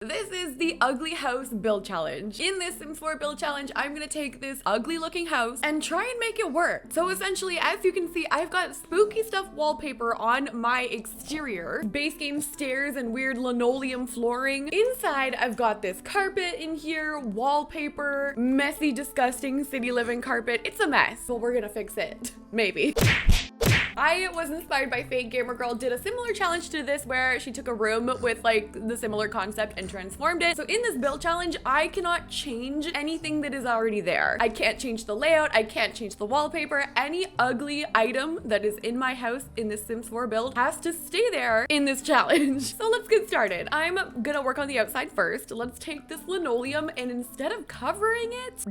This is the ugly house build challenge. In this Sims 4 build challenge, I'm gonna take this ugly looking house and try and make it work. So essentially, as you can see, I've got spooky stuff wallpaper on my exterior, base game stairs and weird linoleum flooring. Inside, I've got this carpet in here, wallpaper, messy, disgusting city living carpet. It's a mess, but we're gonna fix it. Maybe. I was inspired by FakeGamerGirl, did a similar challenge to this where she took a room with like the similar concept and transformed it. So in this build challenge, I cannot change anything that is already there. I can't change the layout, I can't change the wallpaper. Any ugly item that is in my house in this Sims 4 build has to stay there in this challenge. So let's get started. I'm gonna work on the outside first. Let's take this linoleum and instead of covering it,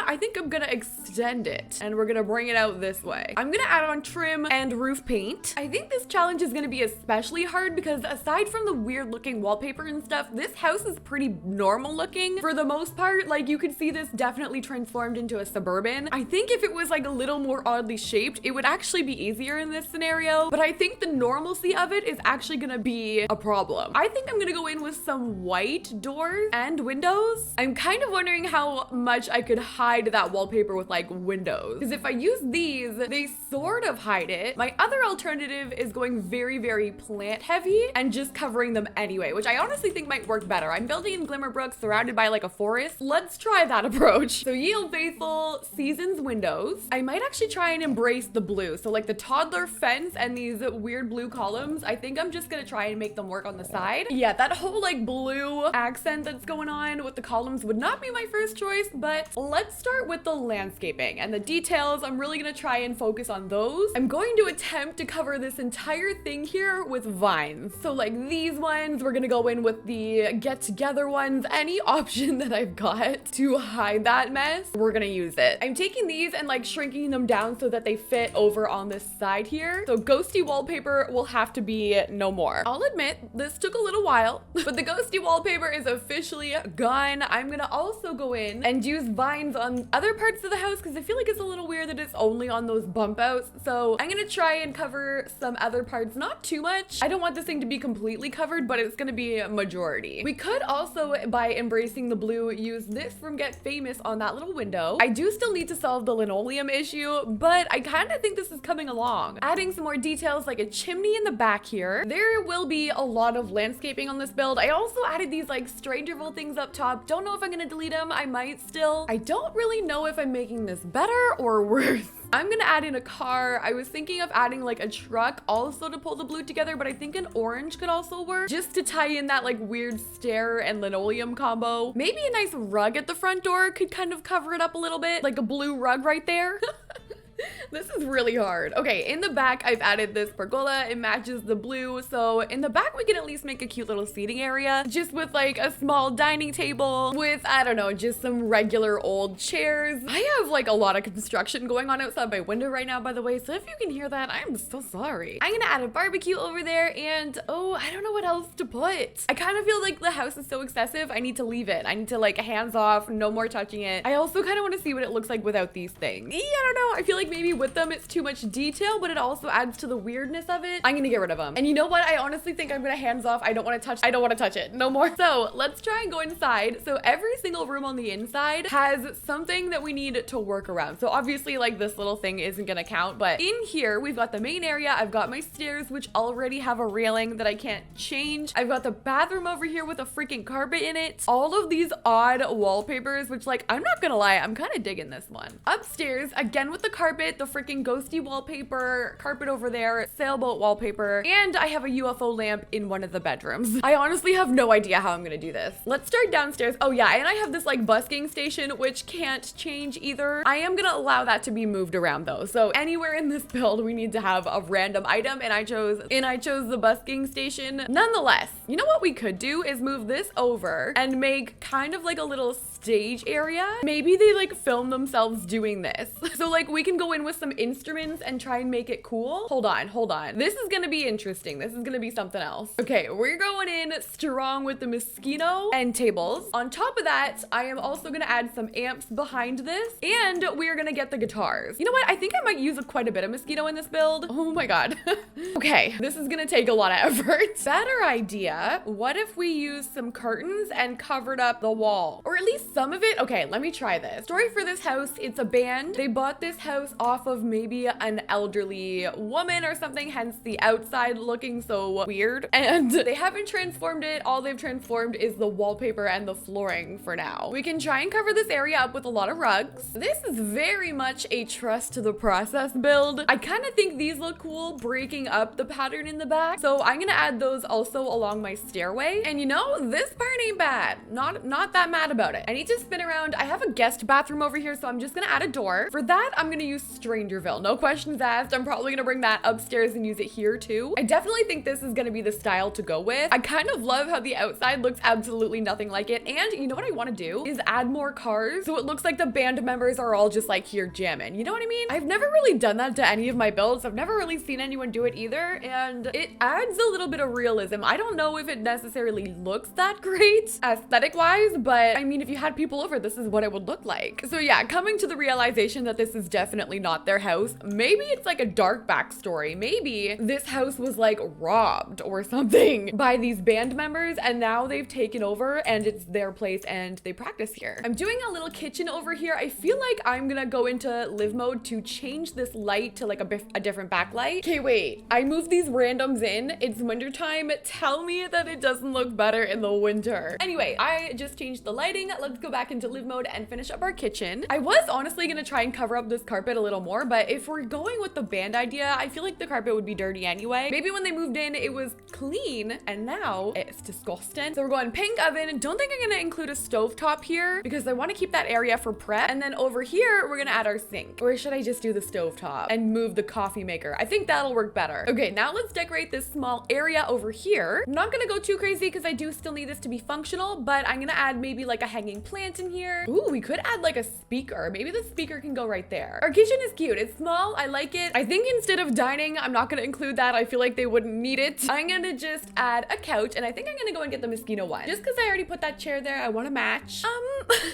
I think I'm gonna extend it and we're gonna bring it out this way. I'm gonna add on trim and roof paint. I think this challenge is gonna be especially hard because aside from the weird looking wallpaper and stuff, this house is pretty normal looking for the most part. Like you can see this definitely transformed into a suburban. I think if it was like a little more oddly shaped, it would actually be easier in this scenario, but I think the normalcy of it is actually gonna be a problem. I think I'm gonna go in with some white doors and windows. I'm kind of wondering how much I could hide that wallpaper with like windows, because if I use these, they sort of hide it. My other alternative is going very, very plant heavy and just covering them anyway, which I honestly think might work better. I'm building in Glimmerbrook surrounded by like a forest. Let's try that approach. So Yield Faithful Seasons windows. I might actually try and embrace the blue. So like the toddler fence and these weird blue columns, I think I'm just gonna try and make them work on the side. Yeah, that whole like blue accent that's going on with the columns would not be my first choice, but let's start with the landscaping and the details. I'm really gonna try and focus on those. I'm going to attempt to cover this entire thing here with vines. So like these ones, we're gonna go in with the get together ones. Any option that I've got to hide that mess, we're gonna use it. I'm taking these and like shrinking them down so that they fit over on this side here. So ghosty wallpaper will have to be no more. I'll admit this took a little while, but the ghosty wallpaper is officially gone. I'm gonna also go in and use vines on other parts of the house because I feel like it's a little weird that it's only on those bump outs. So I'm gonna try and cover some other parts, not too much. I don't want this thing to be completely covered, but it's gonna be a majority. We could also, by embracing the blue, use this from Get Famous on that little window. I do still need to solve the linoleum issue, but I kind of think this is coming along. Adding some more details like a chimney in the back here. There will be a lot of landscaping on this build. I also added these like Strangerville things up top. Don't know if I'm gonna delete them. I might still. I don't really know if I'm making this better or worse. I'm gonna add in a car. I was thinking of adding like a truck also to pull the blue together, but I think an orange could also work just to tie in that like weird stair and linoleum combo. Maybe a nice rug at the front door could kind of cover it up a little bit, like a blue rug right there. This is really hard. Okay, in the back, I've added this pergola. It matches the blue. So in the back, we can at least make a cute little seating area just with like a small dining table with, I don't know, just some regular old chairs. I have like a lot of construction going on outside my window right now, by the way. So if you can hear that, I'm so sorry. I'm gonna add a barbecue over there and oh, I don't know what else to put. I kind of feel like the house is so excessive. I need to leave it. I need to like hands off, no more touching it. I also kind of want to see what it looks like without these things. I don't know. I feel like maybe with them it's too much detail, but it also adds to the weirdness of it. I'm gonna get rid of them. And you know what? I honestly think I'm gonna hands off. I don't want to touch it no more. So let's try and go inside. So every single room on the inside has something that we need to work around. So obviously like this little thing isn't gonna count, but in here we've got the main area. I've got my stairs, which already have a railing that I can't change. I've got the bathroom over here with a freaking carpet in it. All of these odd wallpapers, which like, I'm not gonna lie, I'm kind of digging this one. Upstairs, again with the carpet, the freaking ghosty wallpaper, carpet over there, sailboat wallpaper, and I have a UFO lamp in one of the bedrooms. I honestly have no idea how I'm gonna do this. Let's start downstairs. Oh yeah, and I have this like busking station, which can't change either. I am gonna allow that to be moved around though. So anywhere in this build, we need to have a random item, and I chose the busking station. Nonetheless, you know what we could do is move this over and make kind of like a little stage area. Maybe they like film themselves doing this. So like we can go go in with some instruments and try and make it cool. Hold on. This is gonna be interesting. This is gonna be something else. Okay, we're going in strong with the mosquito and tables. On top of that, I am also gonna add some amps behind this, and we're gonna get the guitars. You know what? I think I might use quite a bit of mosquito in this build. Oh my god. Okay, this is gonna take a lot of effort. Better idea. What if we use some curtains and covered up the wall? Or at least some of it? Okay, let me try this. Story for this house, it's a band. They bought this house off of maybe an elderly woman or something, hence the outside looking so weird. And they haven't transformed it. All they've transformed is the wallpaper and the flooring for now. We can try and cover this area up with a lot of rugs. This is very much a trust the process build. I kind of think these look cool, breaking up the pattern in the back. So I'm gonna add those also along my stairway. And you know, this part ain't bad. Not that mad about it. I need to spin around. I have a guest bathroom over here, so I'm just gonna add a door. For that, I'm gonna use Strangerville. No questions asked. I'm probably gonna bring that upstairs and use it here too. I definitely think this is gonna be the style to go with. I kind of love how the outside looks absolutely nothing like it. And you know what I wanna do is add more cars so it looks like the band members are all just like here jamming. You know what I mean? I've never really done that to any of my builds. I've never really seen anyone do it either. And it adds a little bit of realism. I don't know if it necessarily looks that great aesthetic wise, but I mean, if you had people over, this is what it would look like. So yeah, coming to the realization that this is definitely not their house. Maybe it's like a dark backstory. Maybe this house was like robbed or something by these band members and now they've taken over and it's their place and they practice here. I'm doing a little kitchen over here. I feel like I'm gonna go into live mode to change this light to like a different backlight. Okay, wait, I moved these randoms in. It's winter time. Tell me that it doesn't look better in the winter. Anyway, I just changed the lighting. Let's go back into live mode and finish up our kitchen. I was honestly gonna try and cover up this carpet a little more, but if we're going with the band idea, I feel like the carpet would be dirty anyway. Maybe when they moved in, it was clean and now it's disgusting. So we're going pink oven. Don't think I'm gonna include a stovetop here because I want to keep that area for prep. And then over here, we're gonna add our sink. Or should I just do the stovetop and move the coffee maker? I think that'll work better. Okay, now let's decorate this small area over here. I'm not gonna go too crazy because I do still need this to be functional, but I'm gonna add maybe like a hanging plant in here. Ooh, we could add like a speaker. Maybe the speaker can go right there. Our kitchen is cute. It's small. I like it. I think instead of dining, I'm not gonna include that. I feel like they wouldn't need it. I'm gonna just add a couch, and I think I'm gonna go and get the mosquito one. Just because I already put that chair there, I want to match.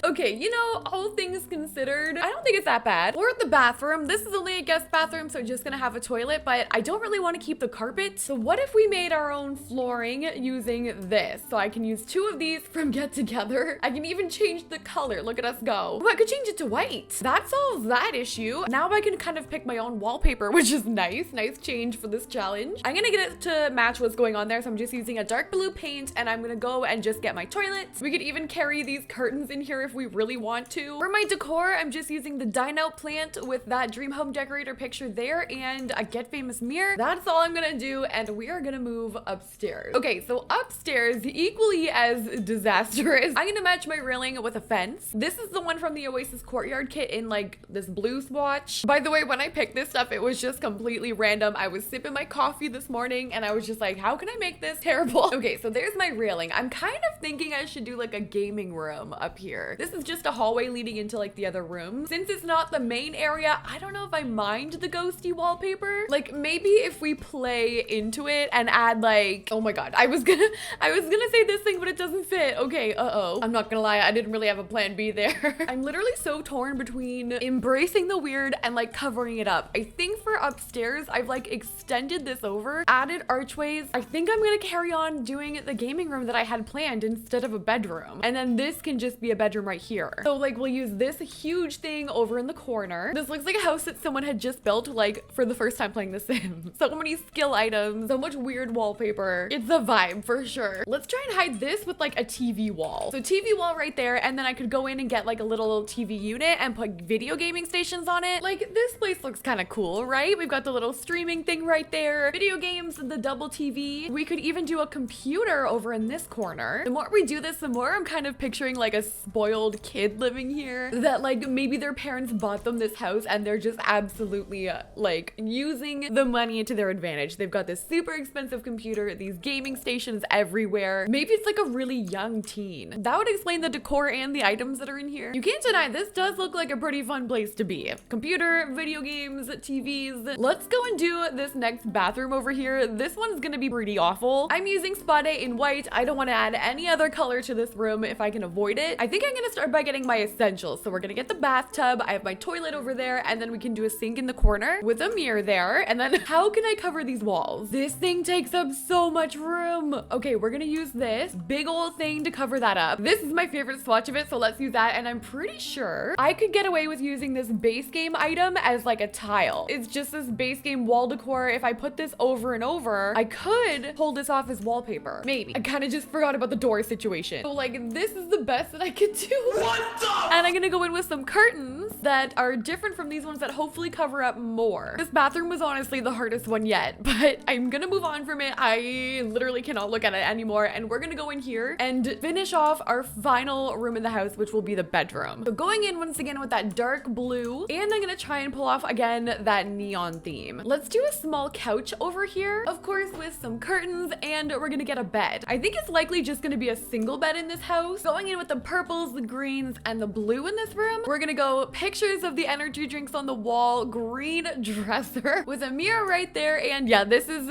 Okay, you know, all things considered, I don't think it's that bad. Or the bathroom. This is only a guest bathroom, so just gonna have a toilet, but I don't really want to keep the carpet. So what if we made our own flooring using this? So I can use 2 of these from Get Together. I can even change the color. Look at us go. Oh, I could change it to white. That solves that issue. Now I can kind of pick my own wallpaper, which is nice. Nice change for this challenge. I'm gonna get it to match what's going on there, so I'm just using a dark blue paint, and I'm gonna go and just get my toilet. We could even carry these curtains in here if we really want to. For my decor, I'm just using the dine out plant with that dream home decorator picture there and a Get Famous mirror. That's all I'm gonna do, and we are gonna move upstairs. Okay, so upstairs, equally as disastrous, I'm gonna match my railing with a fence. This is the one from the Oasis Courtyard kit in like this blue swatch. By the way, when I picked this stuff, it was just completely random. I was sipping my coffee this morning and I was just like, how can I make this terrible? Okay, so there's my railing. I'm kind of thinking I should do like a gaming room up here. This is just a hallway leading into like the other rooms. Since it's not the main area, I don't know if I mind the ghosty wallpaper. Like maybe if we play into it and add like, oh my god, I was gonna say this thing, but it doesn't fit. Okay, I'm not gonna lie, I didn't really have a plan B there. I'm literally so torn between embracing the weird and like covering it up. I think for upstairs, I've like extended this over, added archways. I think I'm gonna carry on doing the gaming room that I had planned instead of a bedroom. And then this can just be a bedroom right here. So like we'll use this huge thing over in the corner. This looks like a house that someone had just built like for the first time playing The Sims. So many skill items, so much weird wallpaper. It's a vibe for sure. Let's try and hide this with like a TV wall. So TV wall right there, and then I could go in and get like a little TV unit and put video gaming stations on it. Like this place looks kind of cool, right? We've got the little streaming thing right there, video games, the double TV. We could even do a computer over in this corner. The more we do this, the more I'm kind of picturing like a spoiled kid living here, that like maybe their parents bought them this house and they're just absolutely like using the money to their advantage. They've got this super expensive computer, these gaming stations everywhere. Maybe it's like a really young teen. That would explain the decor and the items that are in here. You can't deny this does look like a pretty fun place to be. Compared computer, video games, TVs. Let's go and do this next bathroom over here. This one's gonna be pretty awful. I'm using spot A in white. I don't want to add any other color to this room if I can avoid it. I think I'm gonna start by getting my essentials. So we're gonna get the bathtub. I have my toilet over there, and then we can do a sink in the corner with a mirror there. And then how can I cover these walls? This thing takes up so much room. Okay, we're gonna use this big old thing to cover that up. This is my favorite swatch of it, so let's use that. And I'm pretty sure I could get away with using this base game item as like a tile. It's just this base game wall decor. If I put this over and over, I could hold this off as wallpaper. Maybe. I kind of just forgot about the door situation. So like, this is the best that I could do. What the? And I'm gonna go in with some curtains that are different from these ones that hopefully cover up more. This bathroom was honestly the hardest one yet, but I'm gonna move on from it. I literally cannot look at it anymore. And we're gonna go in here and finish off our final room in the house, which will be the bedroom. So going in once again with that dark blue, and I'm gonna try and pull off again that neon theme. Let's do a small couch over here, of course, with some curtains, and we're gonna get a bed. I think it's likely just gonna be a single bed in this house. Going in with the purples, the greens, and the blue in this room. We're gonna go pictures of the energy drinks on the wall, green dresser with a mirror right there, and yeah, this is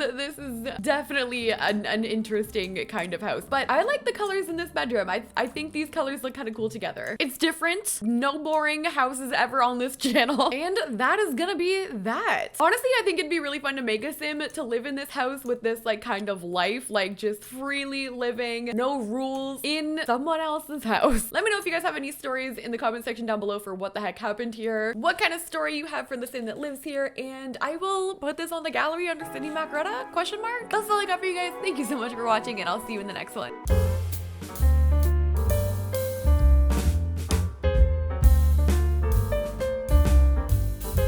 definitely an interesting kind of house. But I like the colors in this bedroom. I think these colors look kind of cool together. It's different. No boring houses ever on this channel. And that is gonna be that. Honestly, I think it'd be really fun to make a sim to live in this house with this like kind of life, like just freely living, no rules in someone else's house. Let me know if you guys have any stories in the comment section down below for what the heck happened here, what kind of story you have for the sim that lives here, and I will put this on the gallery under Sydneymacoretta ? That's all I got for you guys. Thank you so much for watching, and I'll see you in the next one.